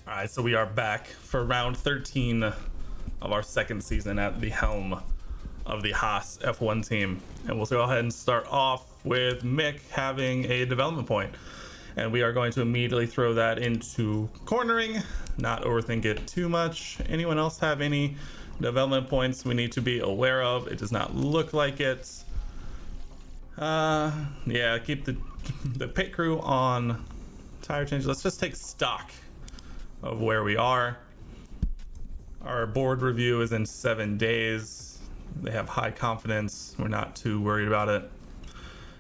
All right, so we are back for round 13 of our second season at the helm of the Haas F1 team. And we'll go ahead and start off with Mick having a development point. And we are going to immediately throw that into cornering, not overthink it too much. Anyone else have any development points we need to be aware of? It does not look like it. Yeah, keep the pit crew on tire change. Let's just take stock of where we are. Our board review is in 7 days. They have high confidence. We're not too worried about it.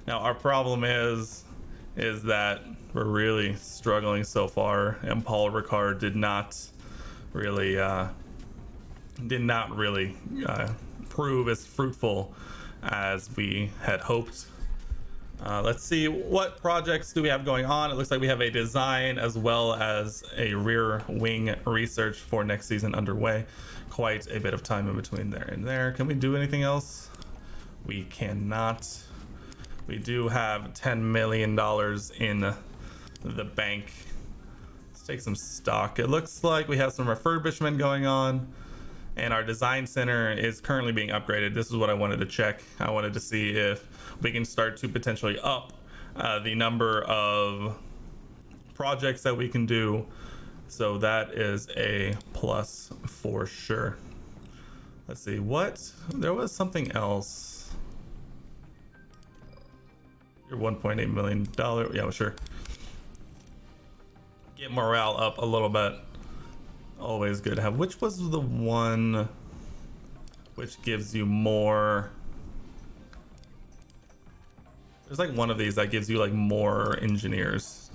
Now our problem is that we're really struggling so far, and Paul Ricard did not really prove as fruitful as we had hoped. Let's see, what projects do we have going on? It looks like we have a design as well as a rear wing research for next season underway. Quite a bit of time in between there and there. Can we do anything else? We cannot. We do have $10 million in the bank. Let's take some stock. It looks like we have some refurbishment going on, and our design center is currently being upgraded. This is what I wanted to check. I wanted to see if we can start to potentially up the number of projects that we can do. So that is a plus for sure. Let's see, there was something else. Your $1.8 million, yeah, sure. Get morale up a little bit. Always good to have. Which was the one which gives you more? There's like one of these that gives you like more engineers.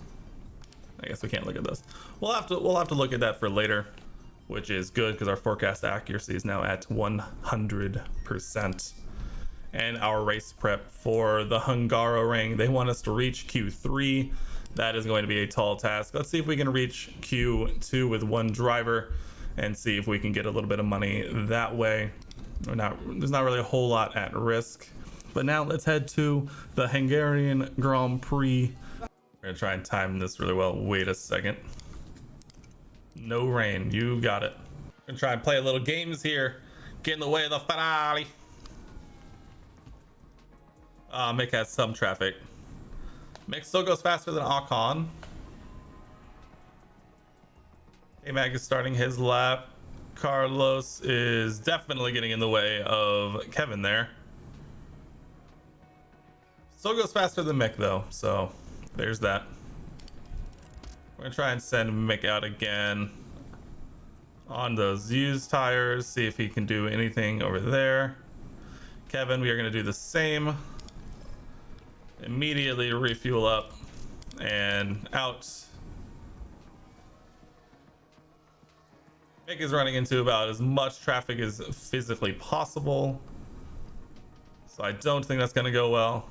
I guess we can't look at this. We'll have to look at that for later, which is good because our forecast accuracy is now at 100%. And our race prep for the Hungaroring, they want us to reach Q3. That is going to be a tall task. Let's see if we can reach Q2 with one driver and see if we can get a little bit of money that way. There's not really a whole lot at risk. But now let's head to the Hungarian Grand Prix. We're gonna try and time this really well. Wait a second. No rain, you got it. We're gonna try and play a little games here. Get in the way of the Ferrari. Mick has some traffic. Mick still goes faster than Ocon. A-Mag is starting his lap. Carlos is definitely getting in the way of Kevin there. Still goes faster than Mick though, so there's that. We're gonna try and send Mick out again on those used tires, see if he can do anything over there. Kevin, we are gonna do the same. Immediately refuel up and out. Mick is running into about as much traffic as physically possible, so I don't think that's gonna go well.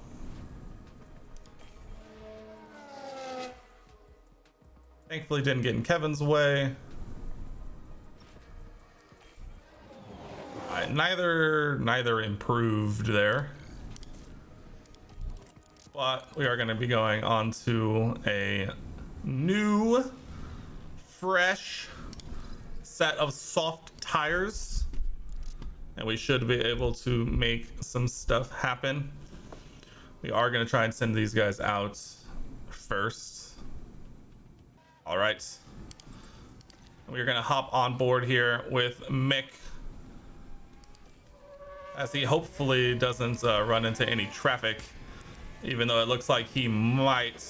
Thankfully didn't get in Kevin's way. All right, neither improved there. But we are going to be going on to a new, fresh set of soft tires. And we should be able to make some stuff happen. We are going to try and send these guys out first. All right, we're gonna hop on board here with Mick as he hopefully doesn't run into any traffic, even though it looks like he might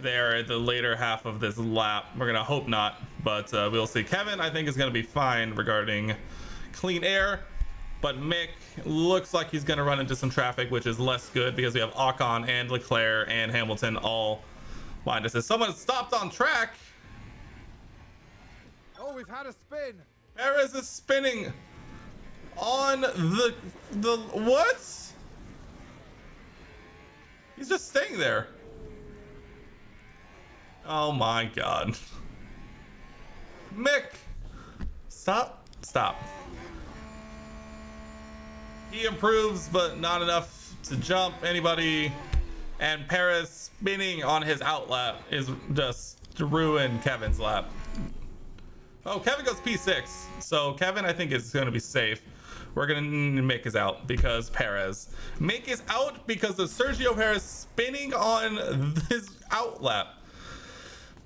there at the later half of this lap. We're gonna hope not, but we'll see. Kevin, I think, is gonna be fine regarding clean air, but Mick looks like he's gonna run into some traffic, which is less good because we have Ocon and Leclerc and Hamilton all behind us. As someone stopped on track. Oh, we've had a spin. Perez is spinning on the what? He's just staying there. Oh my god. Mick, stop. He improves, but not enough to jump anybody. And Perez spinning on his outlap is just to ruin Kevin's lap. Oh, Kevin goes P6. So Kevin, I think, is going to be safe. We're going to make his out because Perez. Make his out because of Sergio Perez spinning on his out lap.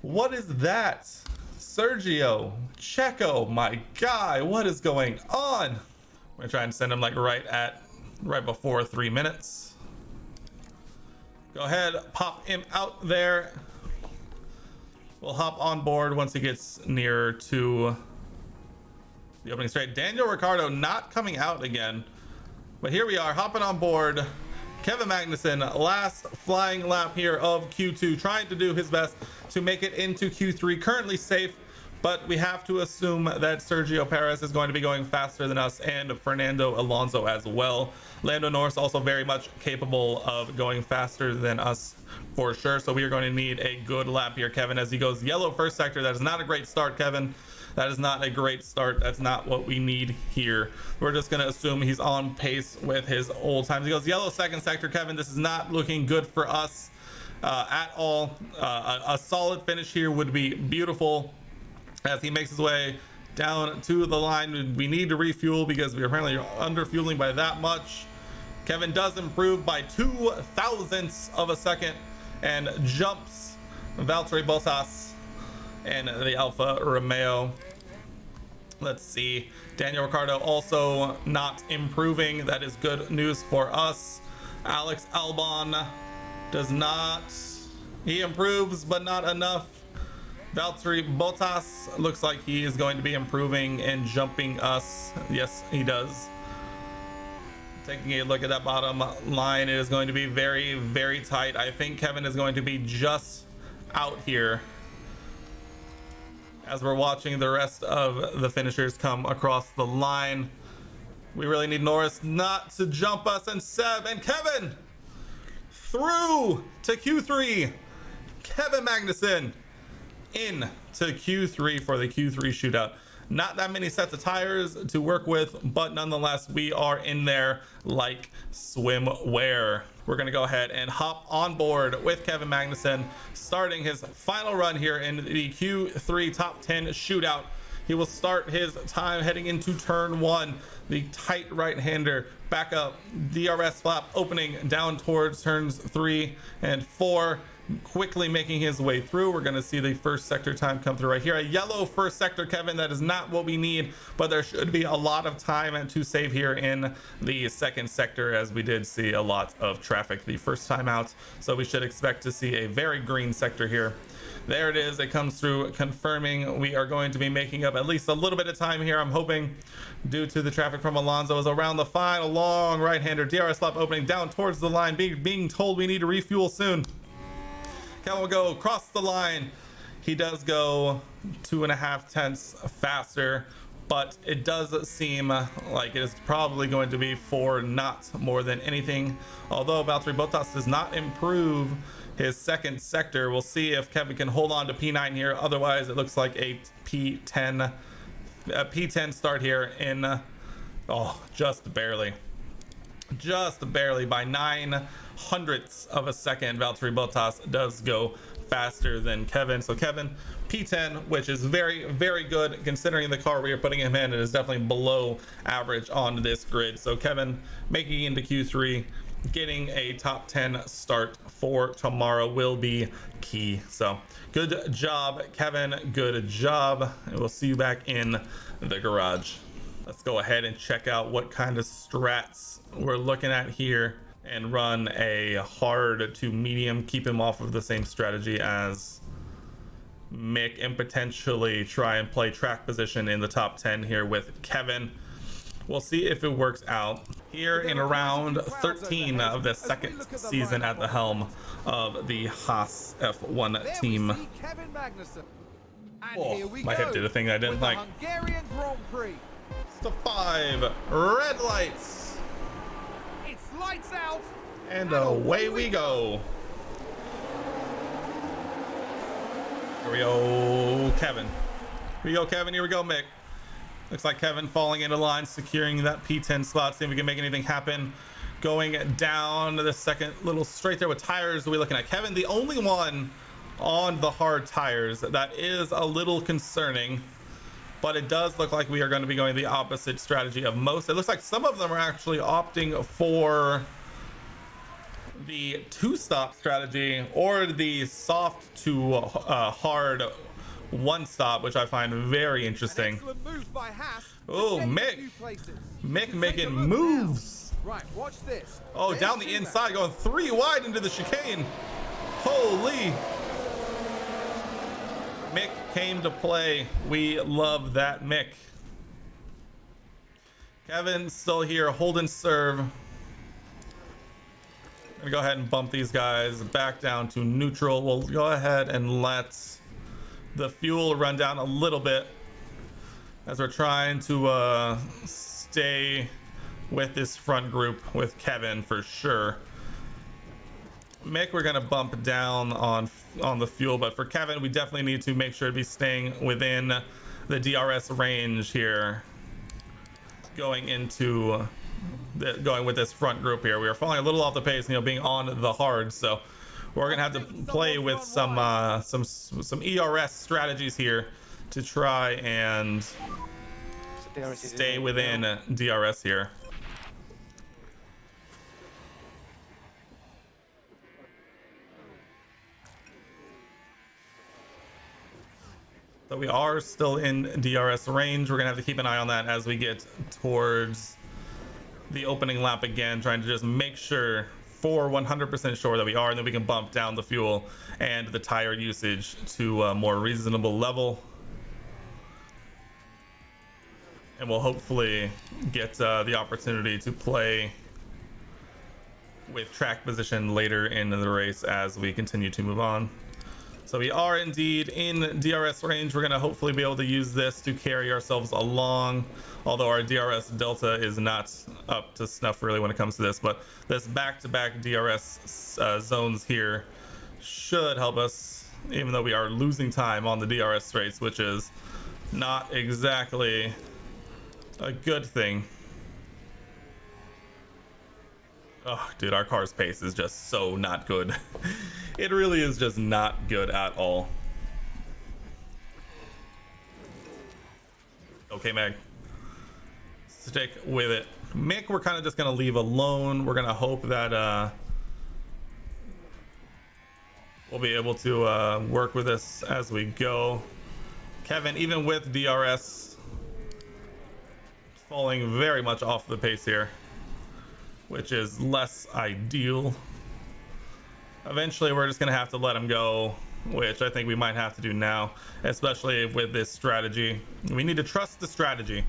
What is that? Sergio, Checo, my guy, what is going on? I'm going to try and send him like right before 3 minutes. Go ahead, pop him out there. We'll hop on board once he gets near to the opening straight. Daniel Ricciardo not coming out again, but here we are hopping on board. Kevin Magnussen, last flying lap here of Q2, trying to do his best to make it into Q3. Currently safe, but we have to assume that Sergio Perez is going to be going faster than us, and Fernando Alonso as well. Lando Norris also very much capable of going faster than us for sure. So we are going to need a good lap here, Kevin, as he goes yellow first sector. That is not a great start, Kevin. That is not a great start. That's not what we need here. We're just going to assume he's on pace with his old times. He goes yellow second sector, Kevin. This is not looking good for us at all. A solid finish here would be beautiful as he makes his way down to the line. We need to refuel because we're apparently under fueling by that much. Kevin does improve by 0.02 of a second and jumps Valtteri Bottas and the Alfa Romeo. Let's see. Daniel Ricciardo also not improving. That is good news for us. Alex Albon does not. He improves, but not enough. Valtteri Bottas looks like he is going to be improving and jumping us. Yes, he does. Taking a look at that bottom line, it is going to be very, very tight. I think Kevin is going to be just out here as we're watching the rest of the finishers come across the line. We really need Norris not to jump us, and Seb and Kevin through to Q3. Kevin Magnussen in to Q3 for the Q3 shootout. Not that many sets of tires to work with, but nonetheless, we are in there like swimwear. We're going to go ahead and hop on board with Kevin Magnussen, starting his final run here in the Q3 top 10 shootout. He will start his time heading into turn 1. The tight right-hander back up, DRS flap opening down towards turns 3 and 4. Quickly making his way through. We're going to see the first sector time come through right here. A yellow first sector, Kevin. That is not what we need, but there should be a lot of time to save here in the second sector, as we did see a lot of traffic the first time out. So we should expect to see a very green sector here. There it is. It comes through confirming we are going to be making up at least a little bit of time here, I'm hoping, due to the traffic from Alonso. Is around the final long right-hander. DRS flap opening down towards the line, being told we need to refuel soon. Kevin will go across the line. He does go 2.5 tenths faster, but it does seem like it is probably going to be for not more than anything. Although Valtteri Bottas does not improve his second sector, we'll see if Kevin can hold on to P9 here. Otherwise, it looks like a P10 start here in just barely by 0.09 of a second. Valtteri Bottas does go faster than Kevin. So Kevin P10, which is very, very good considering the car we are putting him in. It is definitely below average on this grid. So Kevin making into Q3, getting a top 10 start for tomorrow will be key. So good job, Kevin. Good job. And we'll see you back in the garage. Let's go ahead and check out what kind of strats we're looking at here and run a hard to medium, keep him off of the same strategy as Mick, and potentially try and play track position in the top 10 here with Kevin. We'll see if it works out here in round 13 of the second season at the helm of the Haas F1 team. Oh, my head did a thing I didn't like. It's the 5 red lights. It's lights out. And away we go. Here we go, Kevin. Here we go, Kevin. Here we go, Mick. Looks like Kevin falling into line, securing that P10 slot. See if we can make anything happen. Going down the second little straight there with tires. Are we looking at Kevin, the only one on the hard tires. That is a little concerning, but it does look like we are going to be going the opposite strategy of most. It looks like some of them are actually opting for the two-stop strategy or the soft to hard one-stop, which I find very interesting. Excellent move by Haas. Oh, Mick making moves. Right, watch this. Oh, down the inside, going 3 wide into the chicane. Holy. Mick came to play. We love that Mick. Kevin still here, holding serve. Gonna go ahead and bump these guys back down to neutral. We'll go ahead and let the fuel run down a little bit as we're trying to stay with this front group with Kevin for sure. Mick, we're gonna bump down on the fuel, but for Kevin, we definitely need to make sure to be staying within the DRS range here, going into going with this front group here. We are falling a little off the pace, being on the hard, so we're gonna have to play with some ERS strategies here to try and stay within DRS here. So we are still in DRS range. We're gonna have to keep an eye on that as we get towards the opening lap again, trying to just make sure for 100% sure that we are, and then we can bump down the fuel and the tire usage to a more reasonable level. And we'll hopefully get the opportunity to play with track position later in the race as we continue to move on. So we are indeed in DRS range. We're going to hopefully be able to use this to carry ourselves along, although our DRS delta is not up to snuff really when it comes to this. But this back-to-back DRS zones here should help us, even though we are losing time on the DRS straights, which is not exactly a good thing. Oh, dude, our car's pace is just so not good. It really is just not good at all. Okay, Meg. Stick with it. Mick, we're kind of just going to leave alone. We're going to hope that we'll be able to work with this as we go. Kevin, even with DRS, falling very much off the pace here, which is less ideal. Eventually, we're just going to have to let him go, which I think we might have to do now, especially with this strategy. We need to trust the strategy.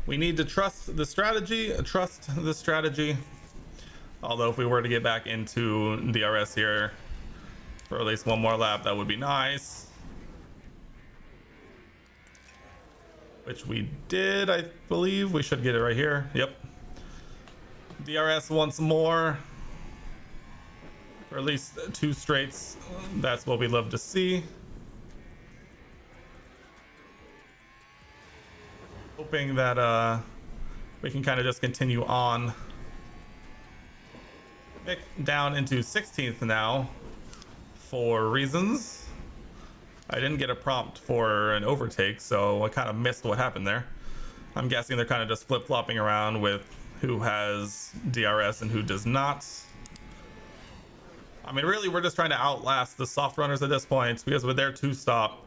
We need to trust the strategy, Although if we were to get back into DRS here for at least one more lap, that would be nice. Which we did, I believe. We should get it right here. Yep. DRS once more. Or at least 2 straights. That's what we love to see. Hoping that we can kind of just continue on. Mick down into 16th now for reasons. I didn't get a prompt for an overtake, so I kind of missed what happened there. I'm guessing they're kind of just flip-flopping around with who has DRS and who does not. I mean, really, we're just trying to outlast the soft runners at this point, because with their 2-stop,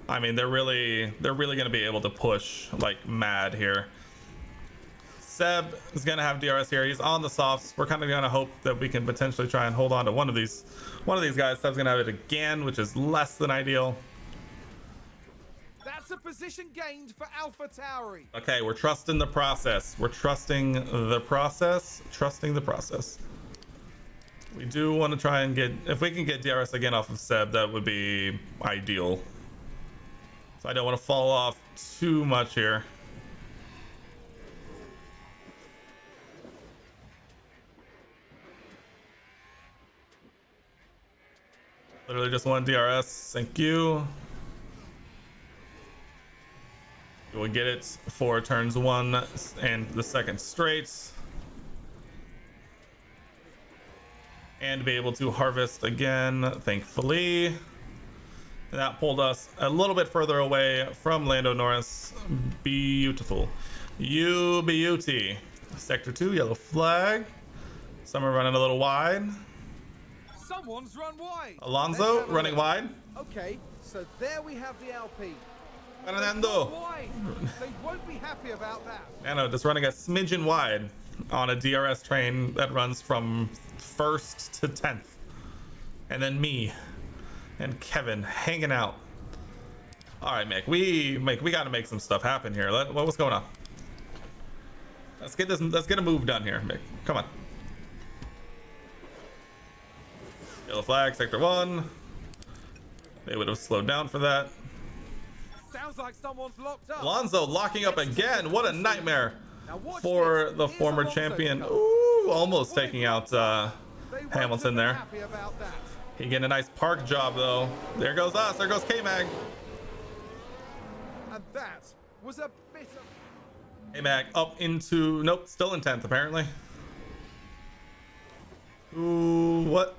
I mean, they're really going to be able to push like mad here. Seb is going to have DRS here. He's on the softs. We're kind of going to hope that we can potentially try and hold on to one of these guys. Seb's going to have it again, which is less than ideal. That's a position gained for Alpha Tauri. Okay, we're trusting the process. We're trusting the process. Trusting the process. We do want to try and get, if we can get DRS again off of Seb, that would be ideal. So I don't want to fall off too much here. Literally just one DRS. Thank you. We'll get it for turns 1 and the second straight. And be able to harvest again, thankfully. And that pulled us a little bit further away from Lando Norris. Beautiful. You beauty. Sector 2, yellow flag. Some are running a little wide. Someone's run wide. Alonso running wide. Okay, so there we have the Alpine. Fernando. Wide. They won't be happy about that. Nano just running a smidgen wide on a DRS train that runs from 1st to 10th. And then me and Kevin hanging out. All right, Mick, we got to make some stuff happen here. What's going on? Let's get a move done here, Mick. Come on. Yellow flag, sector 1. They would have slowed down for that. Sounds like someone's locked up. Alonso locking up again. What a nightmare for the former champion. Ooh, almost taking out Hamilton there. He getting a nice park job though. There goes us. There goes K-Mag. And that was a bit of... K-Mag up into... Nope, still in 10th apparently. Ooh, what?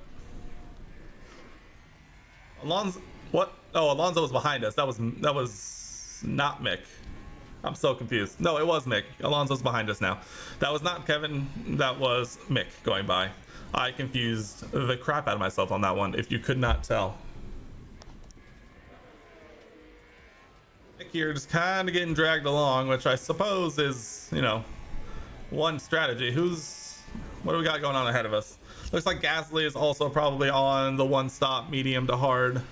Alonso... What? Oh, Alonso was behind us. That was not Mick. I'm so confused. No, it was Mick. Alonso's behind us now. That was not Kevin. That was Mick going by. I confused the crap out of myself on that one, if you could not tell. Mick here just kind of getting dragged along, which I suppose is, you know, one strategy. What do we got going on ahead of us? Looks like Gasly is also probably on the one stop medium to hard.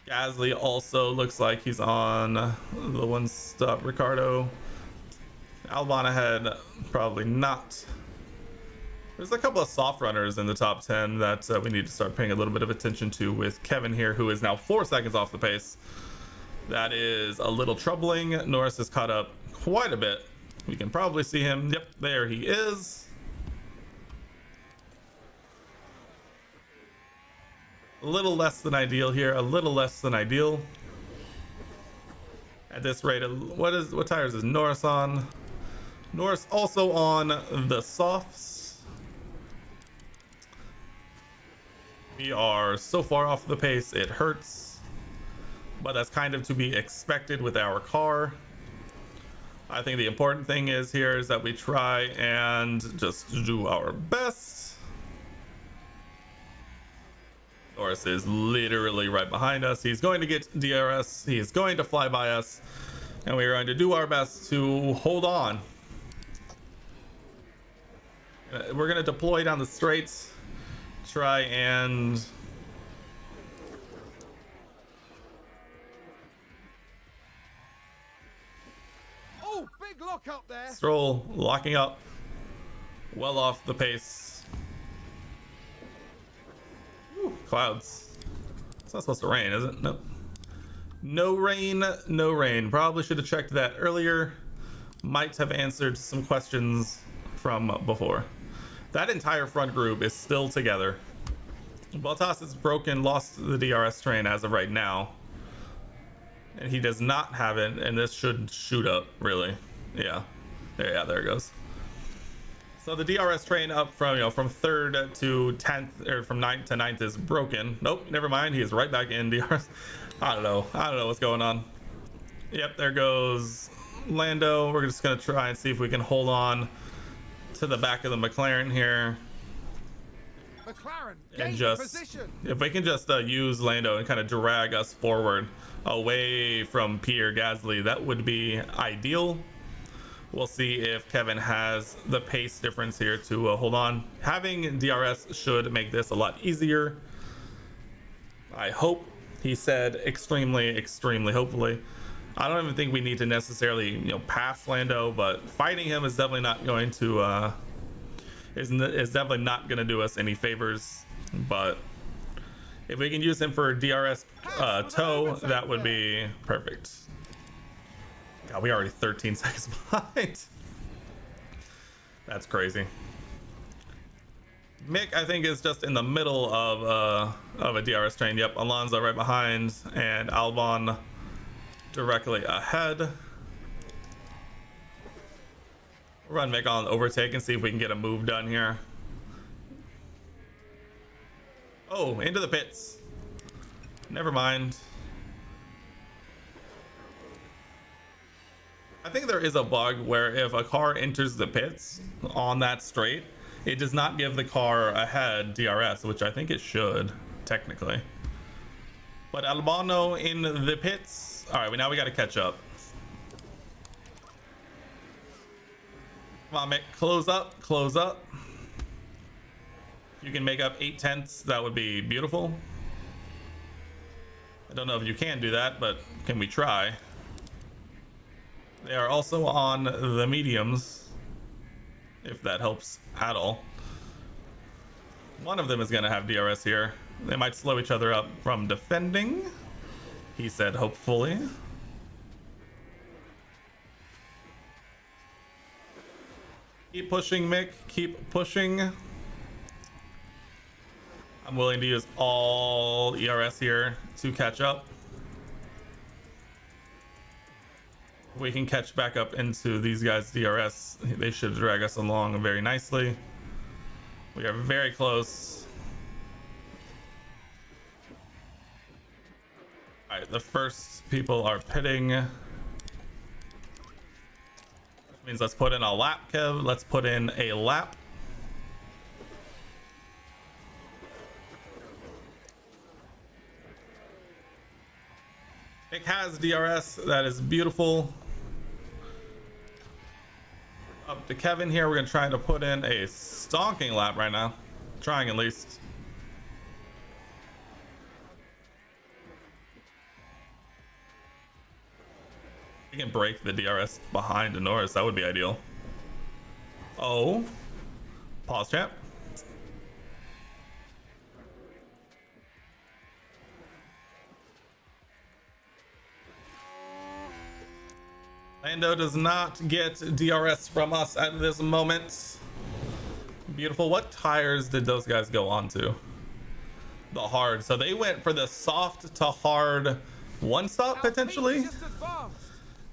Gasly also looks like he's on the one stop. Ricardo. Albon ahead, probably not. There's a couple of soft runners in the top 10 that we need to start paying a little bit of attention to, with Kevin here, who is now 4 seconds off the pace. That is a little troubling. Norris has caught up quite a bit. We can probably see him. Yep, there he is. A little less than ideal here, a little less than ideal. At this rate, what tires is Norris on? Norris also on the softs. We are so far off the pace, it hurts. But that's kind of to be expected with our car. I think the important thing is that we try and just do our best. Norris is literally right behind us. He's going to get DRS. He is going to fly by us. And we are going to do our best to hold on. We're going to deploy down the straights. Try and... Oh, big lock up there. Stroll locking up. Well off the pace. Ooh, clouds. It's not supposed to rain, is it? Nope. No rain, no rain. Probably should have checked that earlier. Might have answered some questions from before. That entire front group is still together. Bottas is broken, lost the DRS train as of right now. And he does not have it, and this should shoot up, really. Yeah, there it goes. So the DRS train up from, from 3rd to 10th, or from 9th to 9th is broken. Nope, never mind. He is right back in DRS. I don't know what's going on. Yep, there goes Lando. We're just going to try and see if we can hold on to the back of the McLaren here. McLaren, And if we can just use Lando and kind of drag us forward away from Pierre Gasly, that would be ideal. We'll see if Kevin has the pace difference here to hold on. Having DRS should make this a lot easier. I hope. He said extremely, hopefully. I don't even think we need to necessarily, pass Lando, but fighting him is definitely not going to is definitely not going to do us any favors. But if we can use him for DRS tow, that would be perfect. God, we already 13 seconds behind. That's crazy. Mick, I think, is just in the middle of a DRS train. Yep, Alonso right behind, and Albon directly ahead. Run Mick on overtake and see if we can get a move done here. Oh, into the pits. Never mind. I think there is a bug where if a car enters the pits on that straight, it does not give the car ahead DRS, which I think it should, technically. But Albano in the pits. All right, now we got to catch up. Come on, Mick, close up, close up. You can make up 8/10, that would be beautiful. I don't know if you can do that, but can we try? They are also on the mediums, if that helps at all. One of them is going to have DRS here. They might slow each other up from defending, he said, hopefully. Keep pushing, Mick. Keep pushing. I'm willing to use all ERS here to catch up. If we can catch back up into these guys' DRS, they should drag us along very nicely. We are very close. All right, the first people are pitting. Which means let's put in a lap, Kev. Let's put in a lap. It has DRS. That is beautiful. Up to Kevin here. We're going to try to put in a stonking lap right now. Trying at least. We can break the DRS behind Norris. That would be ideal. Oh. Pause, champ. Lando does not get DRS from us at this moment. Beautiful. What tires did those guys go on to? The hard. So they went for the soft to hard one stop potentially.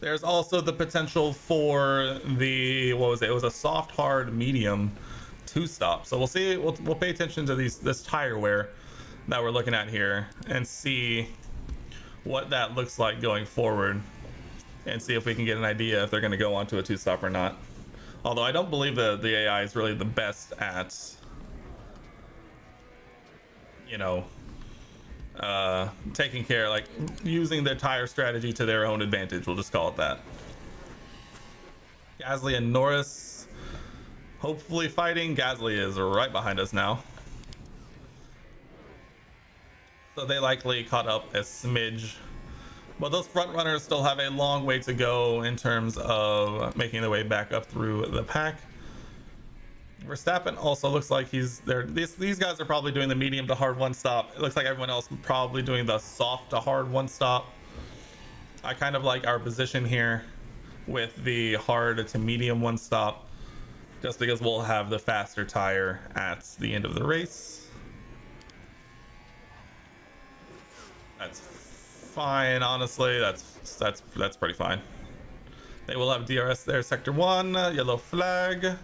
There's also the potential for the, what was it? It was a soft hard medium two stop. So we'll see. We'll pay attention to this tire wear that we're looking at here and see what that looks like going forward. And see if we can get an idea if they're going to go onto a two-stop or not. Although I don't believe the AI is really the best at, you know, taking care, like using their tire strategy to their own advantage. We'll just call it that. Gasly and Norris hopefully fighting. Gasly is right behind us now. So they likely caught up a smidge. But those front runners still have a long way to go in terms of making their way back up through the pack. Verstappen also looks like he's there. These guys are probably doing the medium to hard one stop. It looks like everyone else probably doing the soft to hard one stop. I kind of like our position here with the hard to medium one stop, just because we'll have the faster tire at the end of the race. That's fine, honestly. That's pretty fine. They will have DRS there. Sector 1, yellow flag.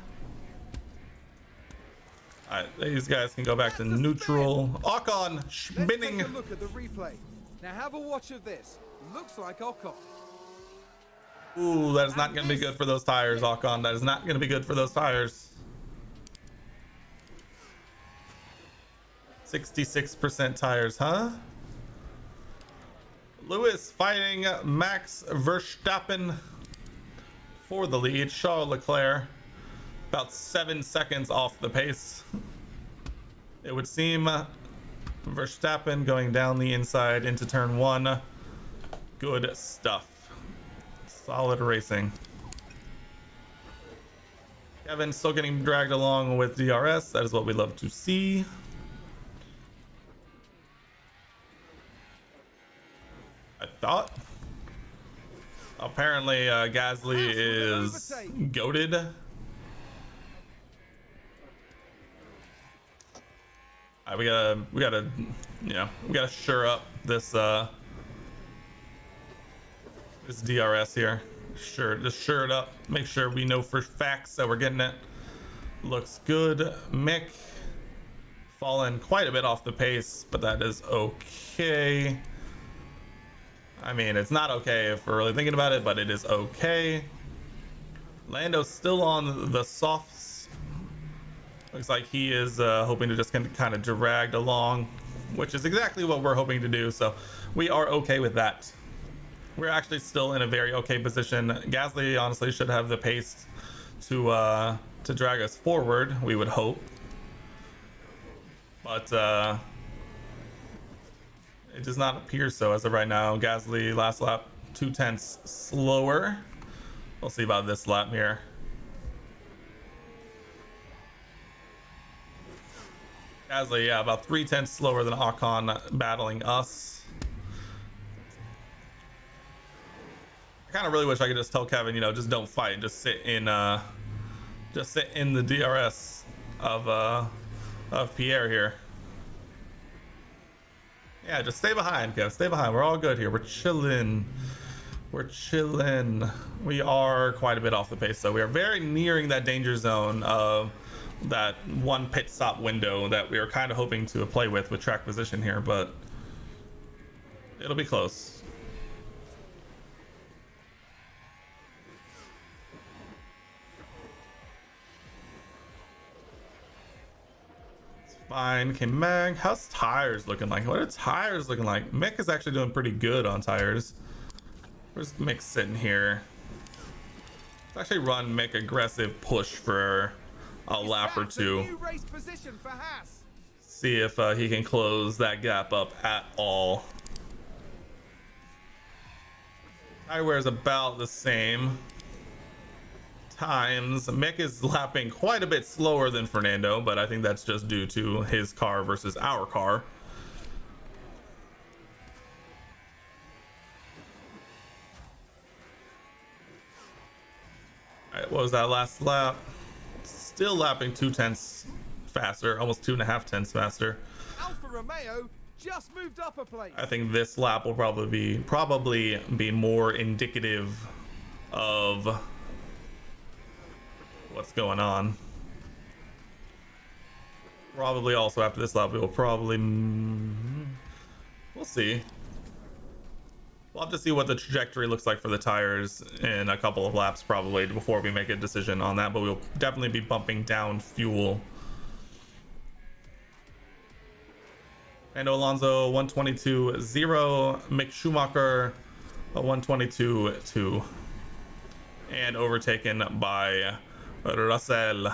Alright, these guys can go back to neutral. Ocon spinning. Let's take a look at the replay. Now have a watch of this. Looks like Ocon. Ooh, that is not going to be good for those tires, Ocon. That is not going to be good for those tires. 66% tires, huh? Lewis fighting Max Verstappen for the lead. Charles Leclerc about 7 seconds off the pace. It would seem. Verstappen going down the inside into turn 1. Good stuff. Solid racing. Kevin still getting dragged along with DRS. That is what we love to see. I thought. Apparently, Gasly is goated. We gotta sure up this this DRS here. Just sure it up. Make sure we know for facts that we're getting it. Looks good. Mick fallen quite a bit off the pace, but that is okay. I mean, it's not okay if we're really thinking about it, but it is okay. Lando's still on the softs. Looks like he is hoping to just kind of drag along, which is exactly what we're hoping to do. So we are okay with that. We're actually still in a very okay position. Gasly honestly should have the pace to drag us forward, we would hope. But it does not appear so as of right now. Gasly last lap 0.2 slower. We'll see about this lap here. Gasly, yeah, about 0.3 slower than Ocon battling us. I kind of really wish I could just tell Kevin, you know, just don't fight, just sit in the DRS of Pierre here. Yeah, just stay behind, Kev. Stay behind. We're all good here. We're chilling. We're chilling. We are quite a bit off the pace, so we are very nearing that danger zone of that one pit stop window that we were kind of hoping to play with track position here, but it'll be close. It's fine. Okay, Mag, how's tires looking like? What are tires looking like? Mick is actually doing pretty good on tires. Where's Mick sitting here? Let's actually run Mick aggressive push for a lap or two. New race position for Haas. See if he can close that gap up at all. Tire wear is about the same times. Mick is lapping quite a bit slower than Fernando, but I think that's just due to his car versus our car. All right, what was that last lap? Still lapping 0.2 faster, almost 2.5 faster. Alfa Romeo just moved up a place. I think this lap will probably be more indicative of what's going on. Probably also after this lap, we will probably we'll see. We'll have to see what the trajectory looks like for the tires in a couple of laps probably before we make a decision on that, but we'll definitely be bumping down fuel. And Alonso 122.0, Mick Schumacher 122.2, and overtaken by Russell.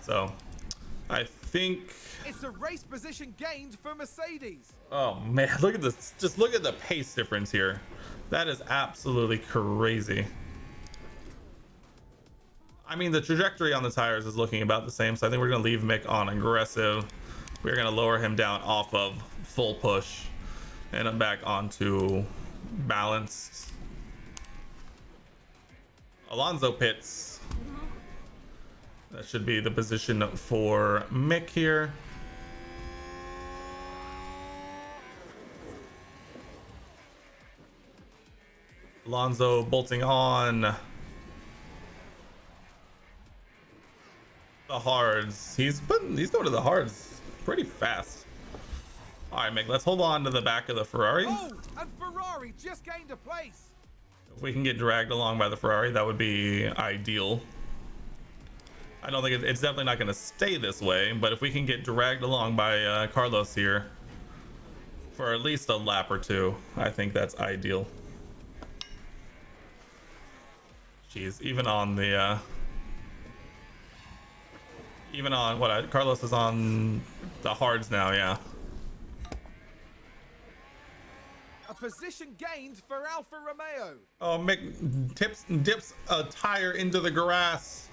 So I think It's a race position gained for Mercedes. Oh man, look at this. Just look at the pace difference here. That is absolutely crazy. I mean, the trajectory on the tires is looking about the same, so I think we're going to leave Mick on aggressive. We're going to lower him down off of full push and I'm back onto balanced. Alonso pits. That should be the position for Mick here. Alonso bolting on the hards. He's going to the hards pretty fast. All right, Mick, let's hold on to the back of the Ferrari. Oh, and Ferrari just gained a place. If we can get dragged along by the Ferrari, that would be ideal. I don't think it's definitely not going to stay this way, but if we can get dragged along by Carlos here for at least a lap or two, I think that's ideal. Jeez, even on what Carlos is on the hards now, yeah. A position gained for Alfa Romeo. Oh, Mick dips a tire into the grass.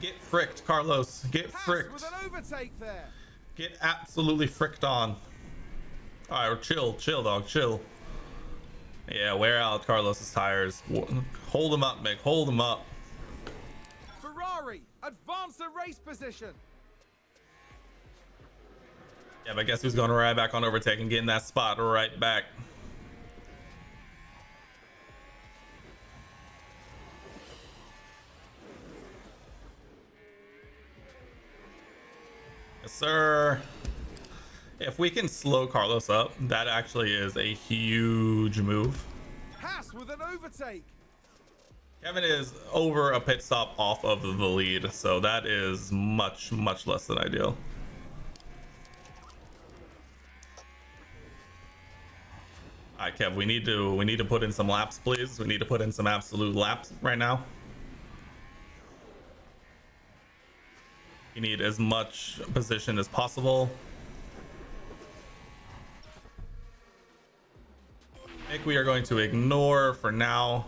Get fricked, Carlos. Get Haas fricked. with an overtake there. Get absolutely fricked on. All right, chill, dog, chill. Yeah, wear out Carlos's tires. Hold him up, Mick. Hold him up. Ferrari advance the race position. Yeah, but guess who's going to ride back on overtake and get in that spot right back? sir. If we can slow Carlos up, that actually is a huge move. Haas with an overtake. Kevin is over a pit stop off of the lead, so that is much less than ideal. All right, Kev, we need to put in some laps, please. We need to put in some absolute laps right now. You need as much position as possible. I think we are going to ignore for now.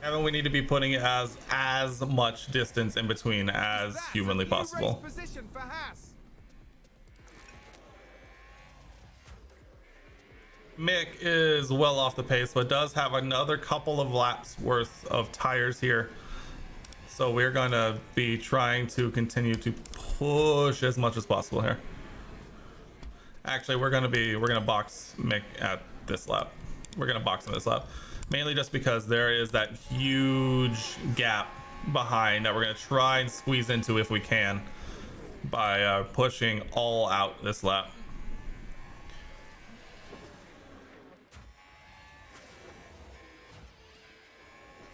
Kevin, we need to be putting as much distance in between as humanly possible. Position for Haas. Mick is well off the pace, but does have another couple of laps worth of tires here. So we're going to be trying to continue to push as much as possible here. Actually, we're going to box Mick at this lap. We're going to box him this lap. Mainly just because there is that huge gap behind that we're going to try and squeeze into if we can by pushing all out this lap.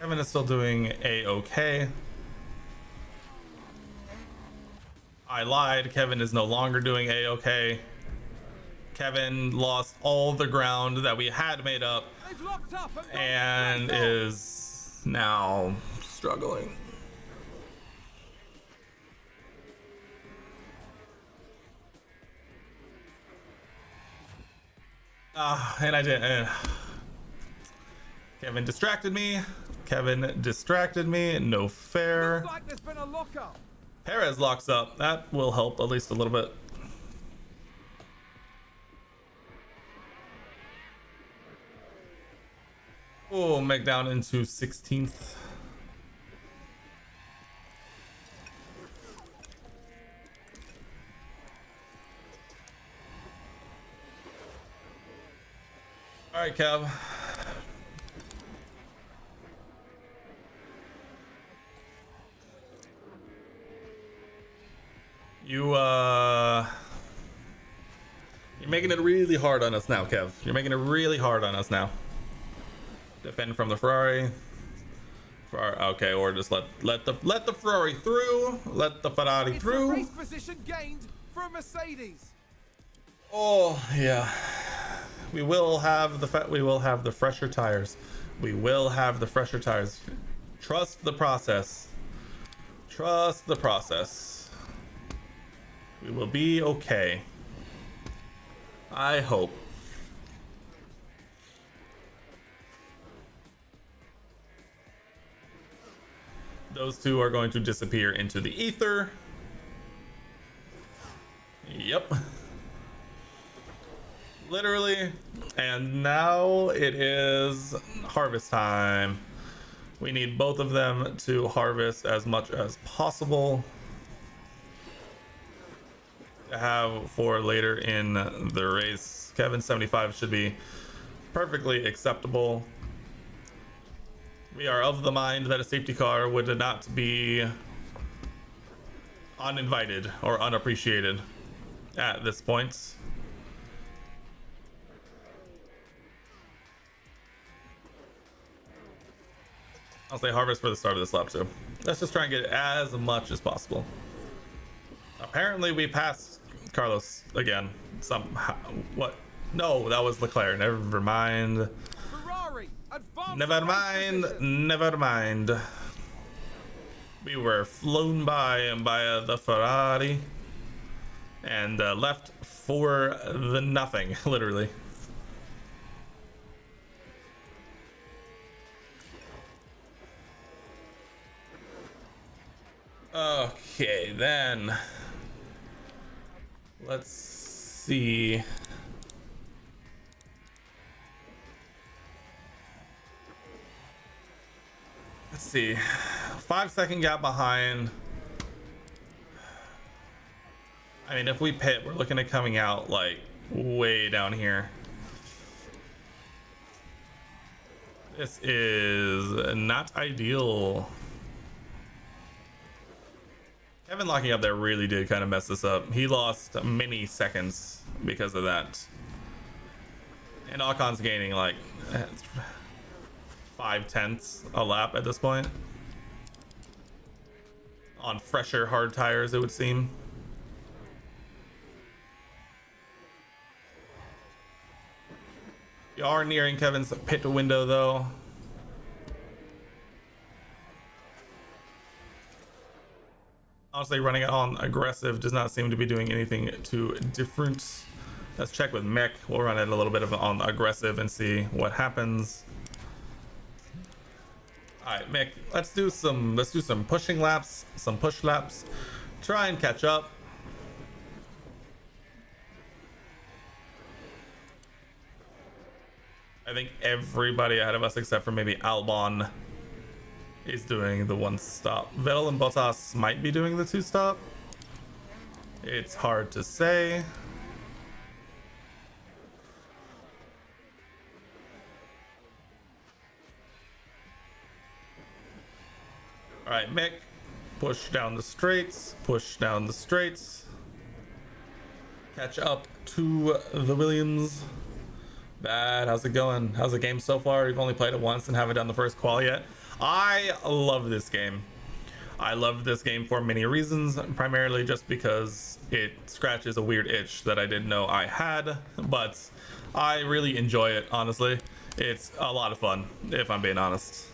Kevin is still doing a-okay. I lied. Kevin is no longer doing a-okay. Kevin lost all the ground that we had made up and is now struggling. And I didn't. Kevin distracted me. No fair. Looks like there's been a lockup. Perez locks up. That will help at least a little bit. Oh, Meg down into 16th. All right, Kev. You're making it really hard on us now, Kev. You're making it really hard on us now. Defend from the Ferrari. Okay, or just let the Ferrari through. Let the Ferrari It's through. a race position gained for Mercedes. Oh yeah. We will have the fresher tires. We will have the fresher tires. Trust the process. Trust the process. We will be okay. I hope. Those two are going to disappear into the ether. Yep. Literally. And now it is harvest time. We need both of them to harvest as much as possible to have for later in the race. Kevin 75 should be perfectly acceptable. We are of the mind that a safety car would not be uninvited or unappreciated at this point. I'll say harvest for the start of this lap too. Let's just try and get as much as possible. Apparently we passed Carlos again somehow. What? No, that was Leclerc. Never mind. Ferrari, Never mind. Never mind. We were flown by the Ferrari and left for the nothing, literally. Okay, then let's see. Let's see. 5-second gap behind. I mean, if we pit, we're looking at coming out like way down here. This is not ideal. Kevin locking up there really did kind of mess this up. He lost many seconds because of that. And Ocon's gaining like 5/10 a lap at this point. On fresher hard tires, it would seem. We are nearing Kevin's pit window though. Honestly, running it on aggressive does not seem to be doing anything too different. Let's check with Mick. We'll run it a little bit of on aggressive and see what happens. All right, Mick, let's do some pushing laps, some push laps. Try and catch up. I think everybody ahead of us except for maybe Albon is doing the one stop. Vettel and Bottas might be doing the two stop. It's hard to say. All right, Mick, push down the straights, push down the straights. Catch up to the Williams. Bad. How's it going? How's the game so far? You've only played it once and haven't done the first qual yet. I love this game. I love this game for many reasons, primarily just because it scratches a weird itch that I didn't know I had, but I really enjoy it, honestly. It's a lot of fun, if I'm being honest.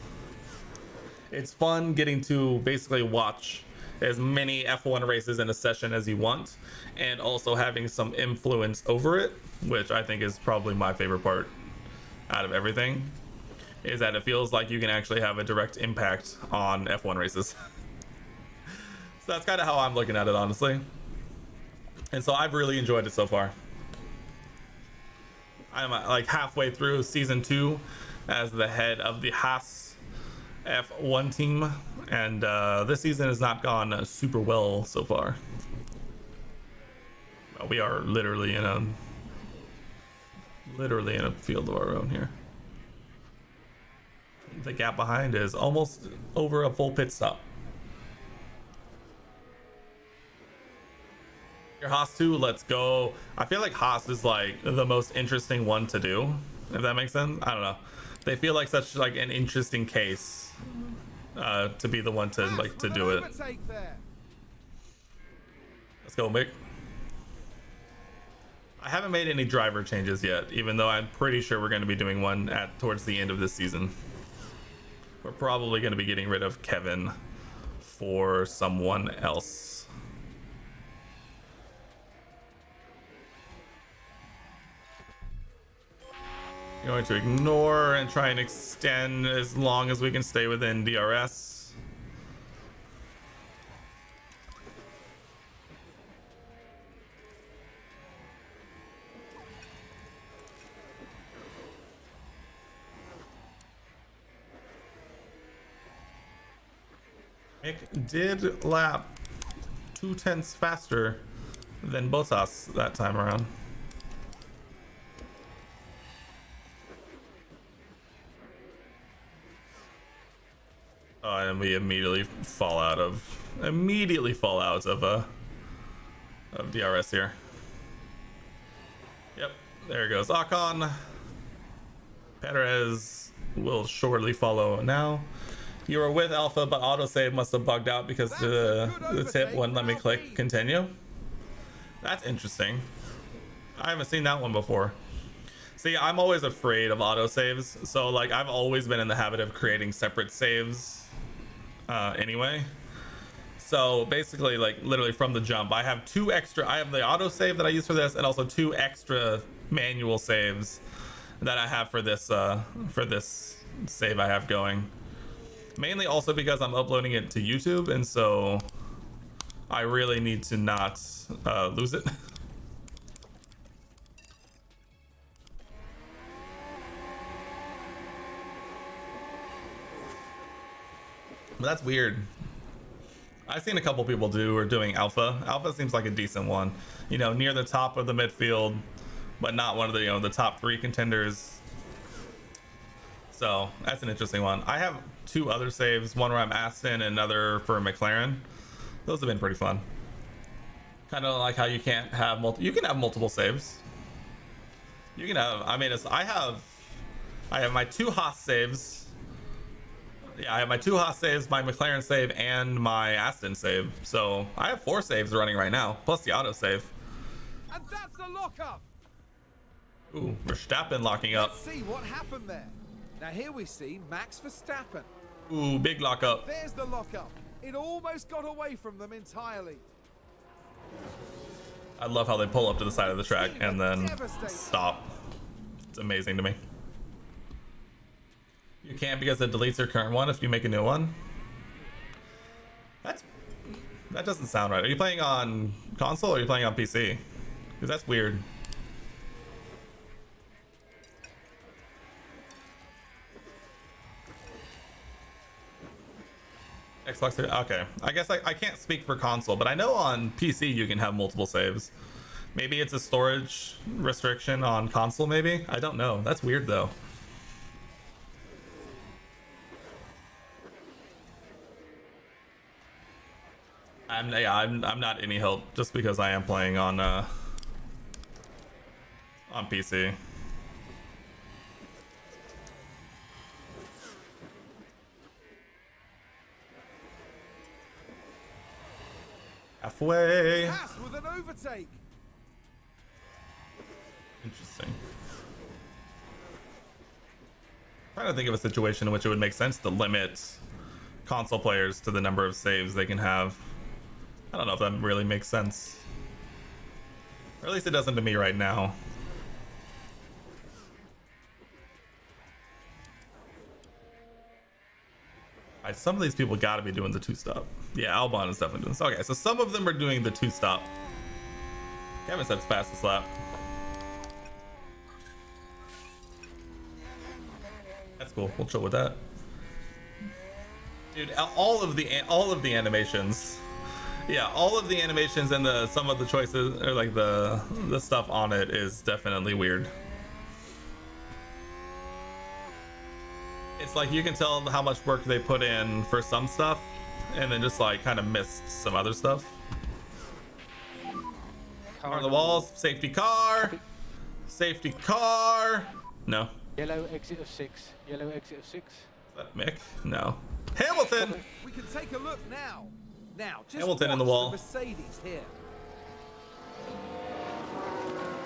It's fun getting to basically watch as many F1 races in a session as you want, and also having some influence over it, which I think is probably my favorite part out of everything, is that it feels like you can actually have a direct impact on F1 races. So that's kind of how I'm looking at it, honestly. And so I've really enjoyed it so far. I'm like halfway through season 2 as the head of the Haas F1 team, and this season has not gone super well so far. We are literally in a field of our own here. The gap behind is almost over a full pit stop. Your Haas 2, let's go. I feel like Haas is like the most interesting one to do, if that makes sense. I don't know. They feel like such like an interesting case to be the one to like to do it. Let's go, Mick. I haven't made any driver changes yet, even though I'm pretty sure we're going to be doing one towards the end of this season. We're probably going to be getting rid of Kevin for someone else. Going to ignore and try and extend as long as we can stay within DRS. Mick did lap 2/10 faster than Bottas that time around. And we immediately fall out of DRS here. Yep, there goes Ocon. Perez will shortly follow now. You were with Alpha, but autosave must have bugged out because the tip wouldn't let me click continue. That's interesting. I haven't seen that one before. See, I'm always afraid of autosaves, so like I've always been in the habit of creating separate saves anyway. So basically, like literally from the jump, I have the autosave that I use for this, and also 2 extra manual saves that I have for this save I have going. Mainly also because I'm uploading it to YouTube, and so I really need to not lose it. But that's weird. I've seen a couple people doing Alpha. Alpha seems like a decent one. You know, near the top of the midfield, but not one of the the top 3 contenders. So that's an interesting one. I have 2 other saves, one where I'm Aston and another for McLaren. Those have been pretty fun. Kind of like how you can't have you can have multiple saves. You can have, I mean, I have my 2 Haas saves. Yeah, I have my 2 Haas saves, my McLaren save, and my Aston save. So I have 4 saves running right now, plus the auto save. And that's the lockup. Ooh, Verstappen locking up. Let's see what happened there. Now here we see Max Verstappen. Ooh, big lockup. There's the lockup. It almost got away from them entirely. I love how they pull up to the side of the track and then stop. It's amazing to me. You can't because it deletes your current one if you make a new one. That doesn't sound right. Are you playing on console or are you playing on PC? Because that's weird. Xbox, okay. I guess I can't speak for console, but I know on PC you can have multiple saves. Maybe it's a storage restriction on console, maybe? I don't know. That's weird though. I'm not any help just because I am playing on PC. Halfway. Haas with an overtake. Interesting. Trying to think of a situation in which it would make sense to limit console players to the number of saves they can have. I don't know if that really makes sense. Or at least it doesn't to me right now. Some of these people got to be doing the 2-stop. Yeah, Albon is definitely doing this. Okay, so some of them are doing the 2-stop. Kevin said fastest lap. That's cool. We'll chill with that. Dude, all of the animations. Yeah, all of the animations and some of the choices, or like the stuff on it is definitely weird. It's like you can tell how much work they put in for some stuff and then just like kind of missed some other stuff. Car on the walls, safety car. Safety car. No. Yellow exit of 6. Yellow exit of 6. Is that Mick? No. Hamilton. We can take a look now. Now, just Hamilton in the watch wall. Mercedes here.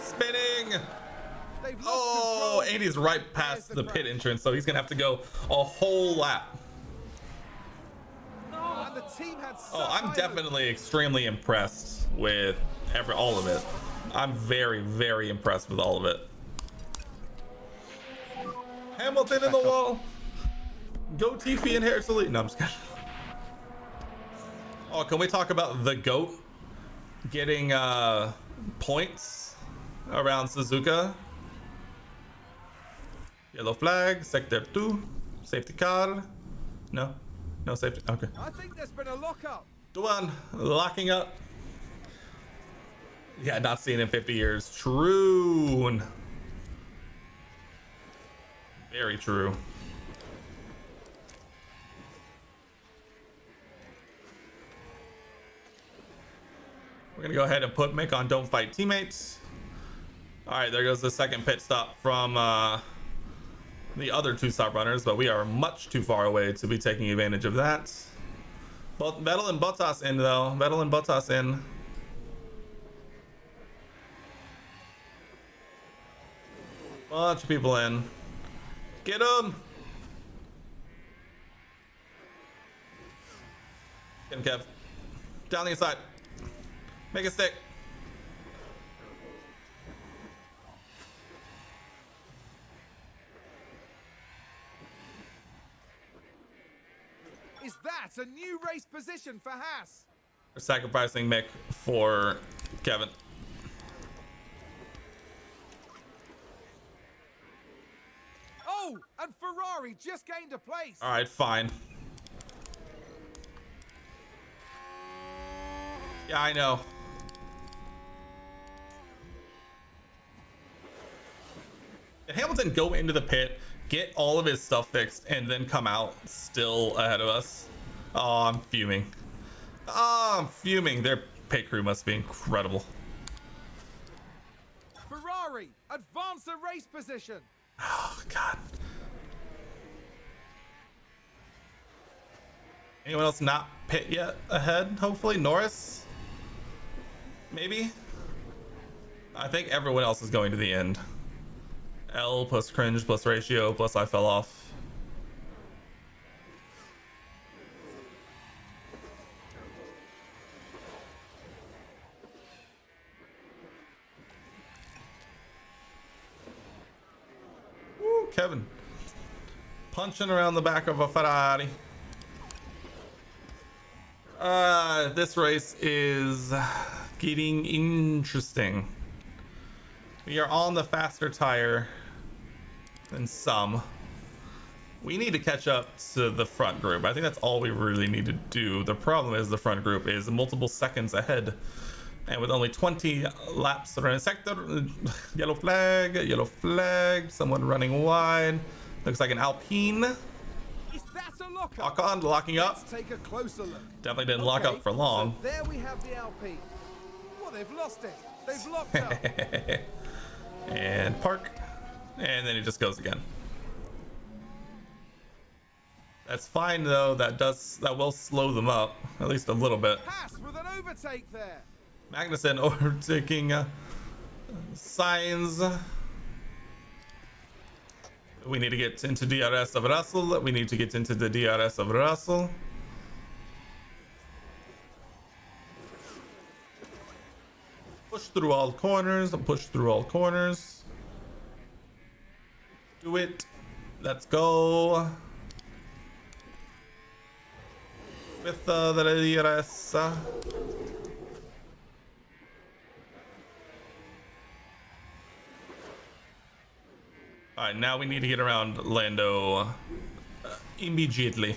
Spinning. They've lost Oh, control. and he's right past the pit entrance, so he's gonna have to go a whole lap. And the team had Oh, I'm definitely extremely impressed with all of it. I'm very, very impressed with all of it. Hamilton in the wall. Go Tiffy and Harris Elite. No, I'm just kidding. Oh, can we talk about the GOAT getting points around Suzuka? Yellow flag, sector 2, safety car. No, no safety. Okay. I think there's been a lockup. Duan locking up. Yeah, not seen in 50 years. True. Very true. We're gonna go ahead and put Mick on Don't Fight Teammates. All right, there goes the second pit stop from the other 2-stop runners, but we are much too far away to be taking advantage of that. Both Vettel and Bottas in though. Vettel and Bottas in. Bunch of people in. Get them. Get him, Kev. Down the inside. Make it stick. Is that a new race position for Haas? We're sacrificing Mick for Kevin. Oh, and Ferrari just gained a place. All right, fine. Yeah, I know. Hamilton go into the pit, get all of his stuff fixed, and then come out still ahead of us? Oh, I'm fuming. Oh, I'm fuming. Their pit crew must be incredible. Ferrari, advance the race position. Oh, God. Anyone else not pit yet ahead? Hopefully Norris? Maybe? I think everyone else is going to the end. L plus cringe plus ratio plus I fell off. Woo, Kevin. Punching around the back of a Ferrari. This race is getting interesting. We are on the faster tire than some. We need to catch up to the front group. I think that's all we really need to do. The problem is the front group is multiple seconds ahead. And with only 20 laps around the sector, yellow flag, someone running wide. Looks like an Alpine. Is that a lockup? Lock on, locking up. Let's take a closer look. Definitely didn't lock up for long. So there we have the Alpine. Well, they've lost it. They've locked up. And park. And then he just goes again. That's fine though. That will slow them up at least a little bit. Haas with an overtake there. Magnussen overtaking Sainz. We need to get into DRS of Russell. We need to get into the DRS of Russell. Push through all corners. Push through all corners. Do it. Let's go. With the DRS. All right, now we need to get around Lando immediately.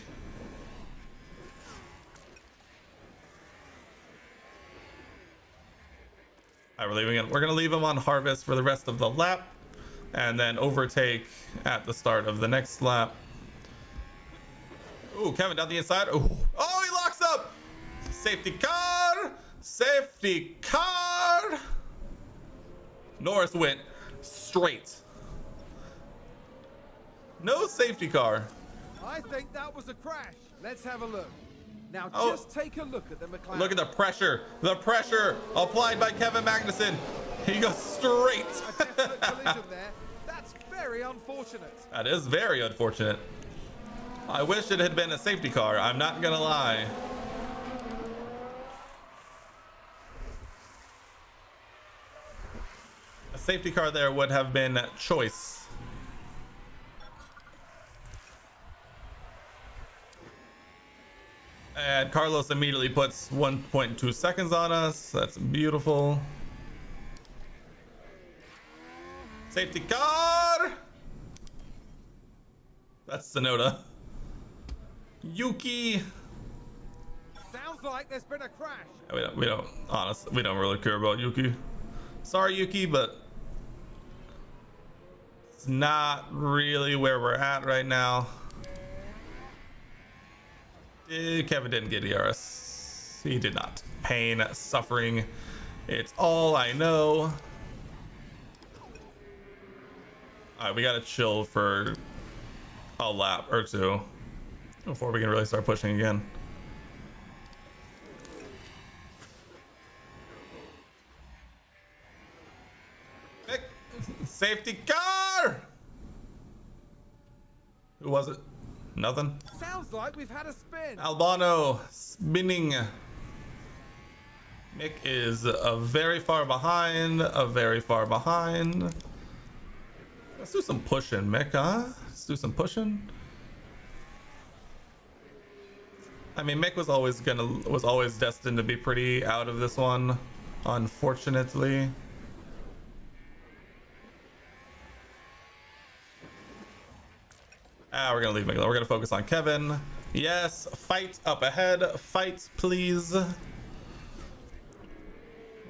All right, we're leaving it. We're gonna leave him on harvest for the rest of the lap, and then overtake at the start of the next lap. Ooh, Kevin down the inside. Ooh. Oh, he locks up. Safety car. Safety car. Norris went straight. No safety car. I think that was a crash. Let's have a look. Now Oh. just take a look at the McLaren. Look at the pressure applied by Kevin Magnussen. He goes straight. A definite collision there. That's very unfortunate. That is very unfortunate. I wish it had been a safety car. I'm not gonna lie. A safety car there would have been choice. And Carlos immediately puts 1.2 seconds on us. That's beautiful. Safety car. That's Sonoda. Yuki. Sounds like there's been a crash. We don't honestly, we don't really care about Yuki. Sorry, Yuki, but it's not really where we're at right now. Kevin didn't get ERS. He did not. Pain, suffering. It's all I know. All right, we gotta chill for a lap or two before we can really start pushing again. Safety car! Who was it? Nothing. Sounds like we've had a spin. Albano spinning. Mick is very far behind. Let's do some pushing, Mick, huh? Let's do some pushing. I mean, Mick was always destined to be pretty out of this one, unfortunately. We're gonna leave Mick. We're gonna focus on Kevin. Yes, fight up ahead. Fight, please. We're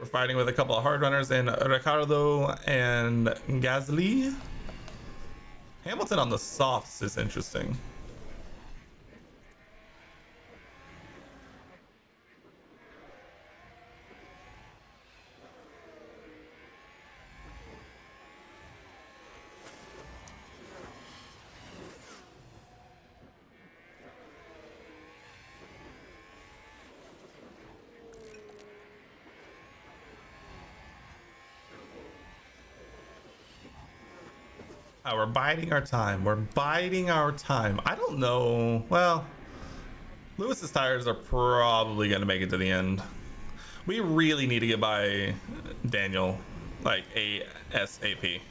fighting with a couple of hard runners in Ricardo and Gasly. Hamilton on the softs is interesting. We're biding our time. We're biding our time. I don't know. Well, Lewis's tires are probably going to make it to the end. We really need to get by Daniel, like ASAP.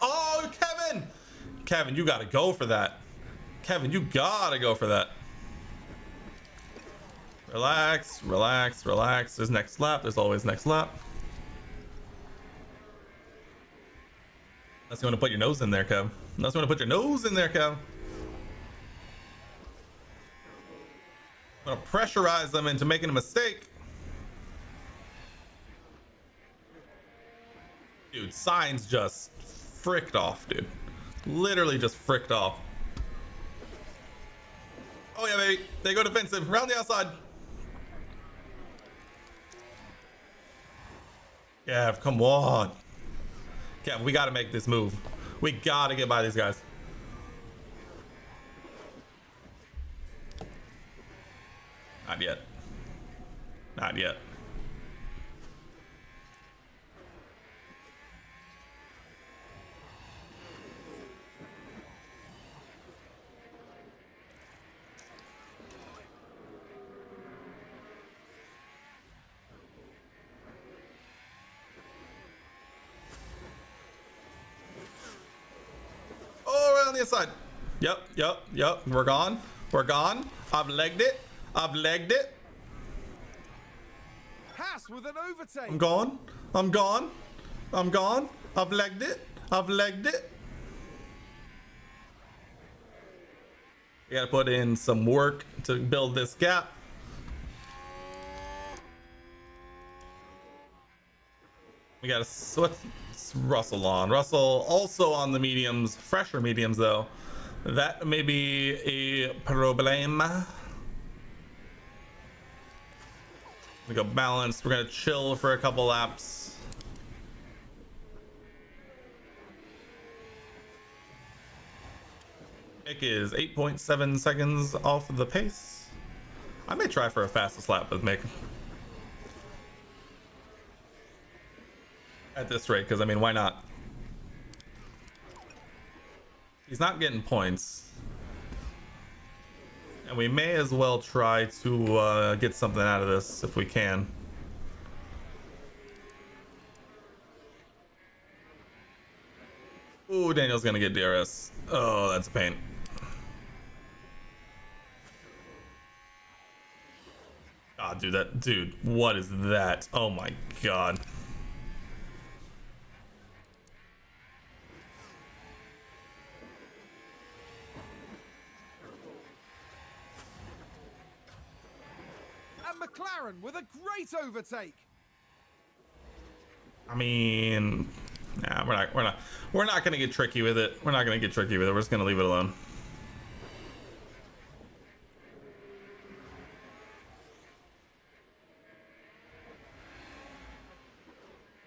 Oh, Kevin! Kevin, you gotta go for that. Kevin, you gotta go for that. Relax, relax, relax. There's next lap. There's always next lap. Unless you want to put your nose in there, Kev. Unless you want to put your nose in there, Kev. I'm gonna pressurize them into making a mistake. Dude, signs just fricked off, dude. Literally just fricked off. Oh yeah, baby. They go defensive. Around the outside. Yeah, come on. Yeah, we gotta make this move. We gotta get by these guys. Not yet. Not yet. On the inside. Yep. We're gone. We're gone. I've legged it. I've legged it. Haas with an overtake. I'm gone. I'm gone. I'm gone. I've legged it. I've legged it. We gotta put in some work to build this gap. We gotta switch Russell on. Russell also on the mediums, fresher mediums though. That may be a problem. We go balanced. We're gonna chill for a couple laps. Mick is 8.7 seconds off of the pace. I may try for a fastest lap with Mick. At this rate, because I mean, why not? He's not getting points. And we may as well try to get something out of this if we can. Ooh, Daniel's gonna get DRS. Oh, that's a pain. Ah, dude, what is that? Oh my god. McLaren with a great overtake. I mean, nah, we're not gonna get tricky with it. We're not gonna get tricky with it. We're just gonna leave it alone.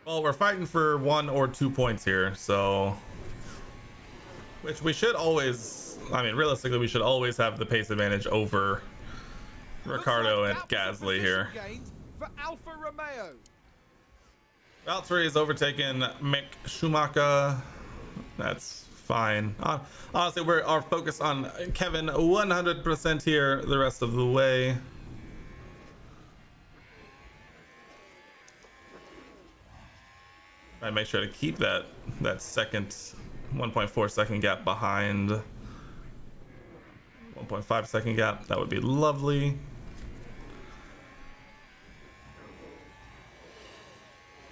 Well, we're fighting for 1 or 2 points here, so which we should always. I mean, realistically, we should always have the pace advantage over Ricardo and Gasly here. For Alfa Romeo. Valtteri has overtaken Mick Schumacher. That's fine. Honestly, we're our focus on Kevin 100% here the rest of the way. I make sure to keep that second 1.4 second gap behind 1.5 second gap. That would be lovely.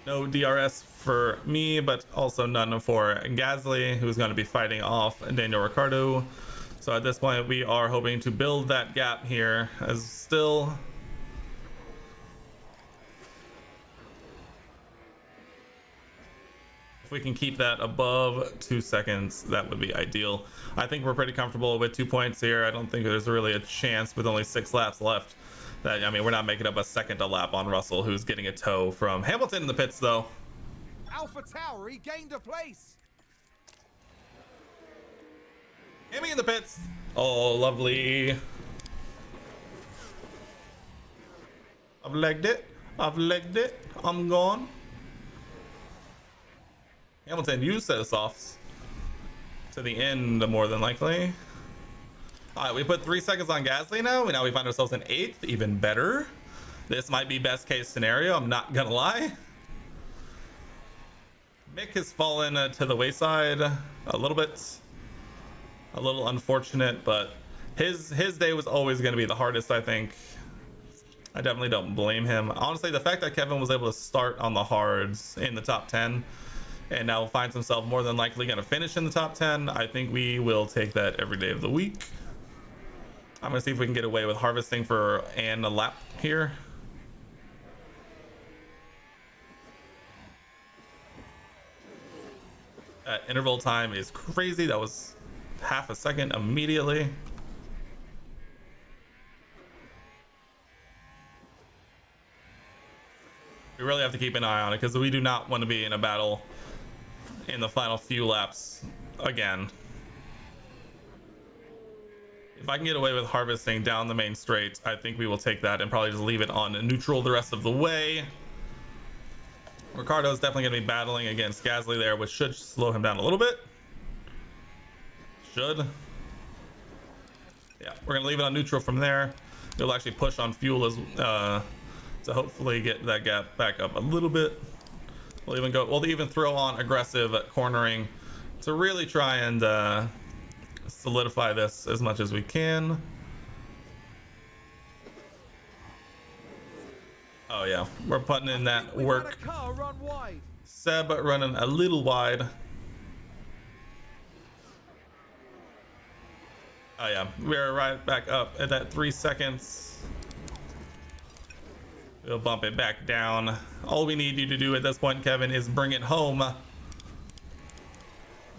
No DRS for me, but also none for Gasly, who's going to be fighting off Daniel Ricciardo. So at this point, we are hoping to build that gap here, as still if we can keep that above 2 seconds, that would be ideal. I think we're pretty comfortable with 2 points here. I don't think there's really a chance with only 6 laps left that, I mean, we're not making up a second a lap on Russell, who's getting a tow from Hamilton in the pits though. Alpha Tower regained a place. Hammy in the pits. Oh, lovely. I've legged it. I've legged it. I'm gone. Hamilton, you set us off to the end more than likely. All right, we put 3 seconds on Gasly now. Now we find ourselves in 8th, even better. This might be best case scenario, I'm not gonna lie. Mick has fallen to the wayside a little bit. A little unfortunate, but his day was always gonna be the hardest, I think. I definitely don't blame him. Honestly, the fact that Kevin was able to start on the hards in the top 10 and now finds himself more than likely going to finish in the top 10, I think we will take that every day of the week. I'm going to see if we can get away with harvesting for a lap here. That interval time is crazy. That was half a second immediately. We really have to keep an eye on it because we do not want to be in a battle in the final few laps again. If I can get away with harvesting down the main straight, I think we will take that and probably just leave it on neutral the rest of the way. Ricciardo is definitely going to be battling against Gasly there, which should slow him down a little bit. Should. Yeah, we're going to leave it on neutral from there. It'll actually push on fuel as to hopefully get that gap back up a little bit. We'll even throw on aggressive cornering to really try and solidify this as much as we can. Oh yeah, we're putting in that work. Seb running a little wide. Oh yeah, we're right back up at that 3 seconds. We'll bump it back down. All we need you to do at this point, Kevin, is bring it home.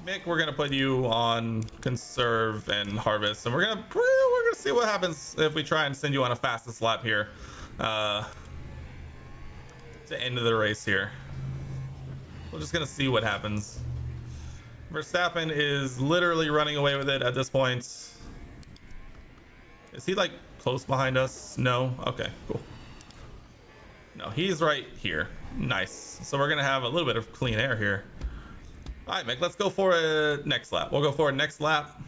Mick, we're gonna put you on conserve and harvest, and we're gonna see what happens if we try and send you on a fastest lap here to end of the race here. We're just gonna see what happens. Verstappen is literally running away with it at this point. Is he like close behind us? No. Okay, cool. No, he's right here. Nice. So we're gonna have a little bit of clean air here. All right, Mick, let's go for a next lap. We'll go for a next lap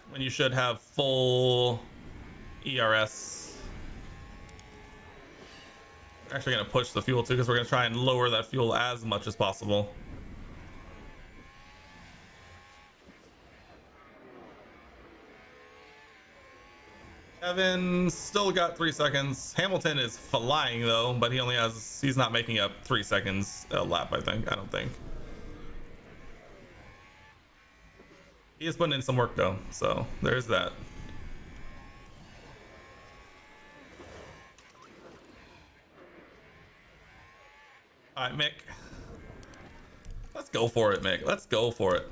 when you should have full ERS. We're actually gonna push the fuel too, because we're gonna try and lower that fuel as much as possible. Kevin still got 3 seconds. Hamilton is flying though, but he's not making up 3 seconds a lap, I don't think. He is putting in some work though, so there's that. All right, Mick. Let's go for it, Mick. Let's go for it.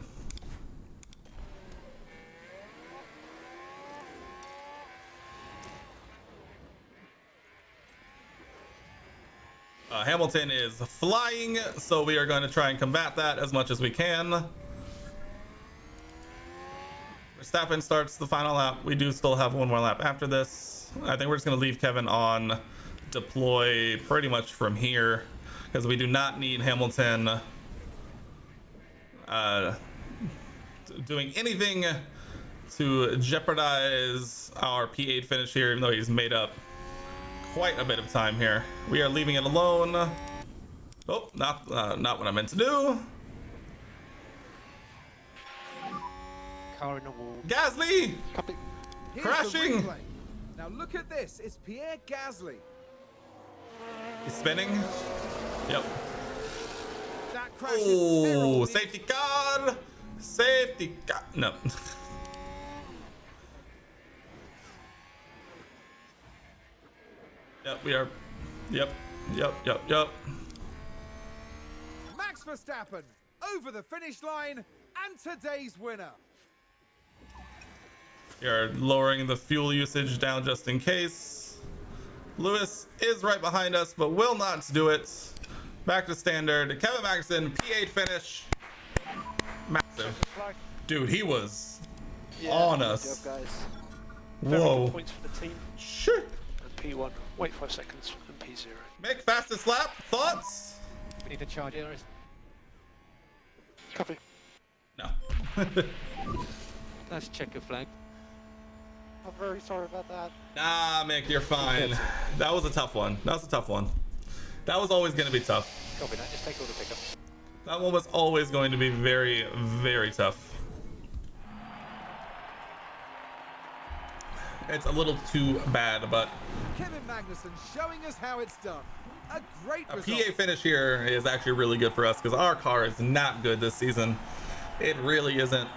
Hamilton is flying, so we are going to try and combat that as much as we can. Verstappen starts the final lap. We do still have one more lap after this. I think we're just going to leave Kevin on deploy pretty much from here, because we do not need Hamilton doing anything to jeopardize our P8 finish here, even though he's made up quite a bit of time here. We are leaving it alone. Oh, not what I meant to do. Car in the wall. Gasly! Here's Crashing! the replay. Now look at this. It's Pierre Gasly. He's spinning. Yep. That crash is Oh, terrible. safety car. Safety car. No. Yep, we are. Yep. Max Verstappen over the finish line and today's winner. We are lowering the fuel usage down just in case. Lewis is right behind us, but will not do it. Back to standard. Kevin Magnussen, P8 finish. Massive. Dude, he was on us. Good job, guys. Whoa. Points for the team. Sure. And P1. Wait 5 seconds. And P0. Mick, fastest lap. Thoughts? We need to charge it. Copy. No. Nice checker flag. I'm very sorry about that. Nah, Mick, you're fine. That was a tough one. That was always going to be tough. Copy that. Just take all the pickups. That one was always going to be very, very tough. It's a little too bad, but Kevin Magnussen showing us how it's done. A great a result. PA finish here is actually really good for us because our car is not good this season. It really isn't.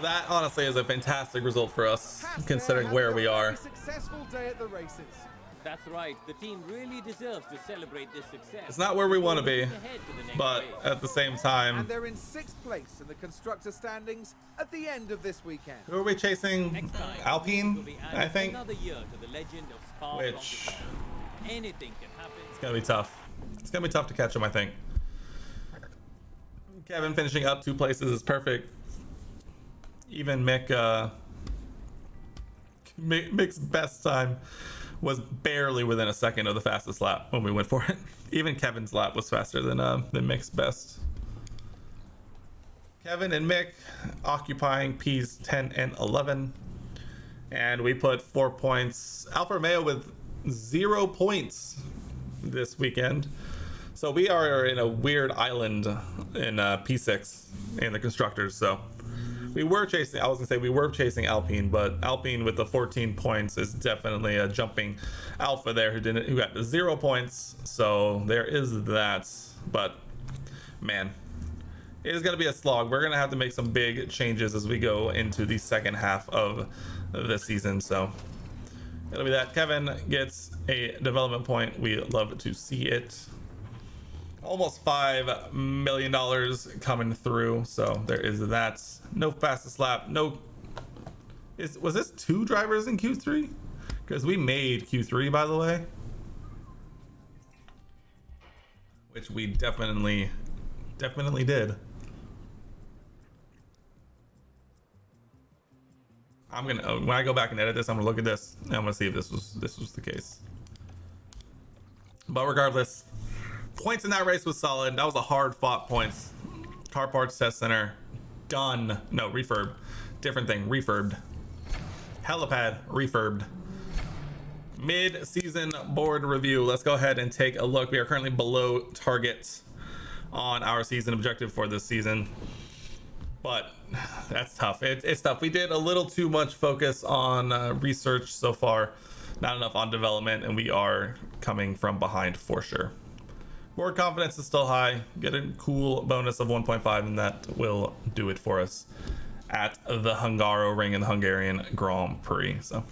That honestly is a fantastic result for us, Haas considering there where having we a are. very successful day at the races. That's right. The team really deserves to celebrate this success. It's not where we want to be, Looking ahead to the next but race. at the same time, And they're in 6th place in the constructor standings at the end of this weekend. who are we chasing? Next time, we'll Alpine, be I adding think. another year to the legend of Spa Which Francorchamps. Anything can happen. it's gonna be tough. It's gonna be tough to catch him, I think. Kevin finishing up 2 places is perfect. Even Mick's best time was barely within a second of the fastest lap when we went for it. Even Kevin's lap was faster than Mick's best. Kevin and Mick occupying P's 10 and 11. And we put 4 points. Alfa Romeo with 0 points this weekend. So we are in a weird island in P6 in the constructors. So we were chasing Alpine, but Alpine with the 14 points is definitely a jumping Alpha there who got 0 points. So there is that. But man, it is going to be a slog. We're going to have to make some big changes as we go into the second half of the season. So it'll be that. Kevin gets a development point. We love to see it. Almost $5 million coming through. So there is that. No fastest lap. No. Was this 2 drivers in Q3? Because we made Q3, by the way. Which we definitely did. I'm gonna, when I go back and edit this, I'm gonna look at this and I'm gonna see if this was the case. But regardless, points in that race was solid. That was a hard fought points. Car parts test center done. No, refurb, different thing. Refurbed. Helipad refurbed. Mid-season board review. Let's go ahead and take a look. We are currently below target on our season objective for this season, but that's tough. It's tough. We did a little too much focus on research so far, not enough on development, and we are coming from behind for sure. Board confidence is still high. Get a cool bonus of 1.5, and that will do it for us at the Hungaroring and the Hungarian Grand Prix. So